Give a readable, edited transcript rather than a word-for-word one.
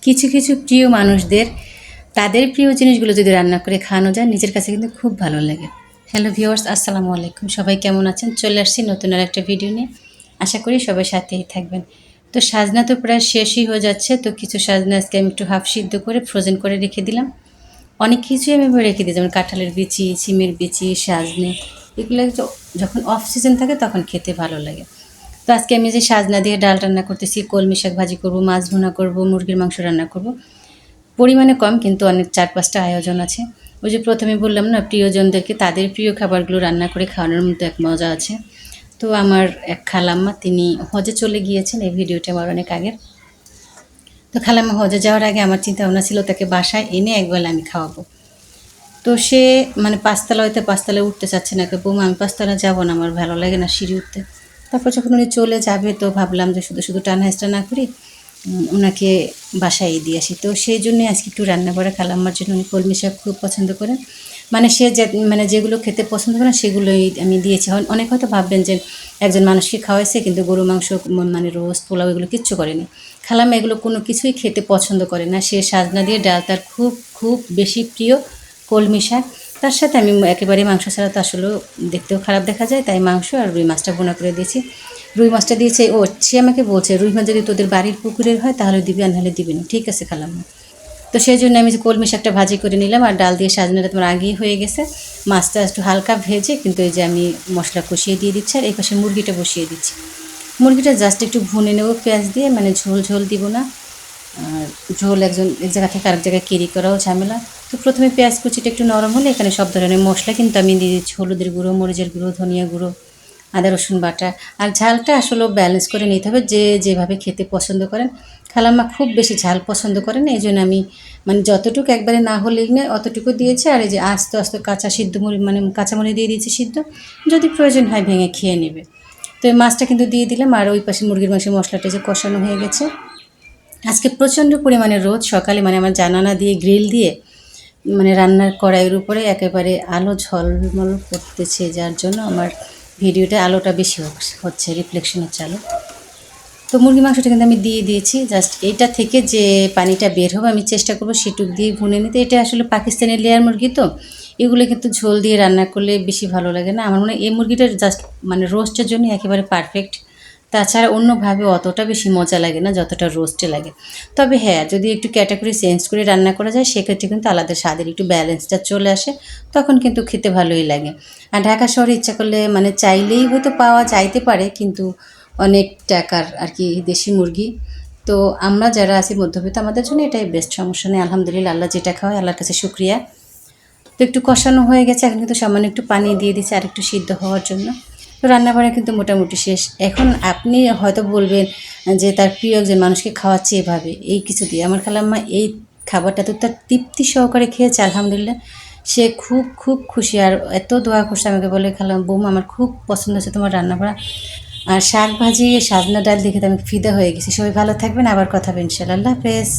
কিছু কিছু প্রিয় মানুষদের তাদের প্রিয় জিনিসগুলো যদি রান্না করে খাওয়ানো যায় নিজের কাছে কিন্তু খুব ভালো লাগে। হ্যালো ভিউয়ার্স, আসসালামু আলাইকুম। সবাই কেমন আছেন? চলে আসছি নতুন আর একটা ভিডিও নিয়ে। আশা করি সবাই সাথেই থাকবেন। তো সাজনা তো প্রায় শেষই হয়ে যাচ্ছে, তো কিছু সাজনা আজকে আমি একটু হাফ সিদ্ধ করে ফ্রোজেন করে রেখে দিলাম। অনেক কিছুই আমি রেখে দিই, যেমন কাঁঠালের বিচি, সিমের বিচি, সাজনে, এগুলো যখন অফ সিজন থাকে তখন খেতে ভালো লাগে। তো আজকে আমি যে সাজনা দিয়ে ডাল রান্না করতেছি, কলমি শাক ভাজি করবো, মাছ ভুনা করবো, মুরগির মাংস রান্না করব। পরিমাণে কম, কিন্তু অনেক 4-5টা আয়োজন আছে। ওই যে প্রথমে বললাম না, প্রিয়জনদেরকে তাদের প্রিয় খাবারগুলো রান্না করে খাওয়ানোর মতো এক মজা আছে। তো আমার এক খালাম্মা, তিনি হজে চলে গিয়েছেন, এই ভিডিওটা আমার অনেক আগের। তো খালাম্মা হজে যাওয়ার আগে আমার চিন্তা ভাবনা ছিল তাকে বাসায় এনে একবেলা আমি খাওয়াবো। তো সে মানে পাঁচতলায় উঠতে চাচ্ছে না, বৌমা আমি পাঁচতলা যাবো না, আমার ভালো লাগে না সিঁড়ি উঠতে। তারপর যখন উনি চলে যাবে তো ভাবলাম যে শুধু শুধু টানা হেঁচড়া না করি, ওনাকে বাসায় দিয়ে আসি। তো সেই জন্যে আজকে একটু রান্না করে খালাম্মার জন্য। উনি কলমি শাক খুব পছন্দ করেন, মানে সে যে মানে যেগুলো খেতে পছন্দ করেন সেগুলোই আমি দিয়েছি। অনেক হয়তো ভাববেন যে একজন মানুষকে খাওয়াইছে কিন্তু গরু মাংস মানে রোস্ট পোলাও এগুলো কিচ্ছু করেনি। খালাম্মা এগুলো কোনো কিছুই খেতে পছন্দ করে না। সে সাজনা দিয়ে ডাল তার খুব খুব বেশি প্রিয়, কলমি শাক। তার সাথে আমি একেবারে মাংস ছাড়া তো আসলেও দেখতেও খারাপ দেখা যায়, তাই মাংস আর রুই মাছটা ভুনা করে দিয়েছি। রুই মাছটা দিয়েছে, সে আমাকে বলছে রুই মাছ যদি তোদের বাড়ির পুকুরের হয় তাহলে দিবি, আর নাহলে দিবি না। ঠিক আছে খালাম্মা। তো সেই জন্য আমি যে কলমি শাকটা ভাজি করে নিলাম, আর ডাল দিয়ে সাজনাটা তোমার আগেই হয়ে গেছে। মাছটা একটু হালকা ভেজে কিন্তু এই যে আমি মশলা কষিয়ে দিয়ে দিচ্ছি, আর এই পাশে মুরগিটা বসিয়ে দিচ্ছি। মুরগিটা জাস্ট একটু ভুনে নেবো পেঁয়াজ দিয়ে, মানে ঝোল ঝোল দিব না। আর ঝোল এক জায়গা থেকে আরেক জায়গায় কেরি করাও ঝামেলা। তো প্রথমে পেঁয়াজ কুচিটা একটু নরম হলে এখানে সব ধরনের মশলা কিন্তু আমি দিয়ে দিচ্ছি, হলুদের গুঁড়ো, মরিচের গুঁড়ো, ধনিয়া গুঁড়ো, আদা রসুন বাটা। আর ঝালটা আসলে ব্যালেন্স করে নিতে হবে, যে যেভাবে খেতে পছন্দ করেন। খালাম্মা খুব বেশি ঝাল পছন্দ করেন, এই জন্য আমি মানে যতটুকু একবারে না হলেই না অতটুকু দিয়েছি। আর এই যে আস্তে আস্তে কাঁচা সিদ্ধ মুড়ি মানে কাঁচামরিচ দিয়ে দিয়েছি সিদ্ধ, যদি প্রয়োজন হয় ভেঙে খেয়ে নেবে। তো এই মাছটা কিন্তু দিয়ে দিলাম, আর ওই পাশে মুরগির মাংসের মশলাটা যে কষানো হয়ে গেছে। আজকে প্রচণ্ড পরিমাণে রোদ, সকালে মানে আমার জানালা দিয়ে গ্রিল দিয়ে মানে রান্নার কড়াইয়ের উপরে একেবারে আলো ঝলমল করতেছে, যার জন্য আমার ভিডিওটা আলোটা বেশি হচ্ছে, রিফ্লেকশন হচ্ছে আলো। তো মুরগি মাংসটা কিন্তু আমি দিয়ে দিয়েছি, জাস্ট এইটা থেকে যে পানিটা বের হবে আমি চেষ্টা করবো সেটুক দিয়ে ভুনে নিতে। এটা আসলে পাকিস্তানি লেয়ার মুরগি, তো এগুলো কিন্তু ঝোল দিয়ে রান্না করলে বেশি ভালো লাগে না। আমার মনে হয় এই মুরগিটা জাস্ট মানে রোস্টের জন্য একেবারে পারফেক্ট। তাছাড়া অন্যভাবে অতটা বেশি মজা লাগে না যতটা রোস্টে লাগে। তবে হ্যাঁ, যদি একটু ক্যাটাগরি চেঞ্জ করে রান্না করা যায় সেক্ষেত্রে কিন্তু আলাদা স্বাদের একটু ব্যালেন্সটা চলে আসে, তখন কিন্তু খেতে ভালোই লাগে। আর ঢাকা শহরে ইচ্ছা করলে মানে চাইলেই হয়তো পাওয়া যাইতে পারে, কিন্তু অনেক টাকার আর কি দেশি মুরগি। তো আমরা যারা আছি মধ্যবিত্ত, আমাদের জন্য এটাই বেস্ট, সমস্যা নেই। আলহামদুলিল্লাহ, আল্লাহ যেটা খাওয়ায় আল্লাহর কাছে শুক্রিয়া। তো একটু কষানো হয়ে গেছে, এখন কিন্তু সামান্য একটু পানি দিয়ে দিচ্ছি আর একটু সিদ্ধ হওয়ার জন্য। তো রান্নাবান্না কিন্তু মোটামুটি শেষ। এখন আপনি হয়তো বলবেন যে তার প্রিয় একজন মানুষকে খাওয়াচ্ছে এভাবে এই কিছু দিয়ে। আমার খালাম্মা এই খাবারটা তো তার তৃপ্তি সহকারে খেয়েছে, আলহামদুলিল্লাহ। সে খুব খুব খুশি, আর এত দোয়া করছে আমাকে, বলে খালাম বৌমা আমার খুব পছন্দ হচ্ছে তোমার রান্না করা। আর শাক ভাজি, সাজনা ডাল দেখে তো আমি ফিদা হয়ে গেছি। সবাই ভালো থাকবেন, আবার কথা হবে ইনশাআল্লাহ। আল্লাহ হাফেজ।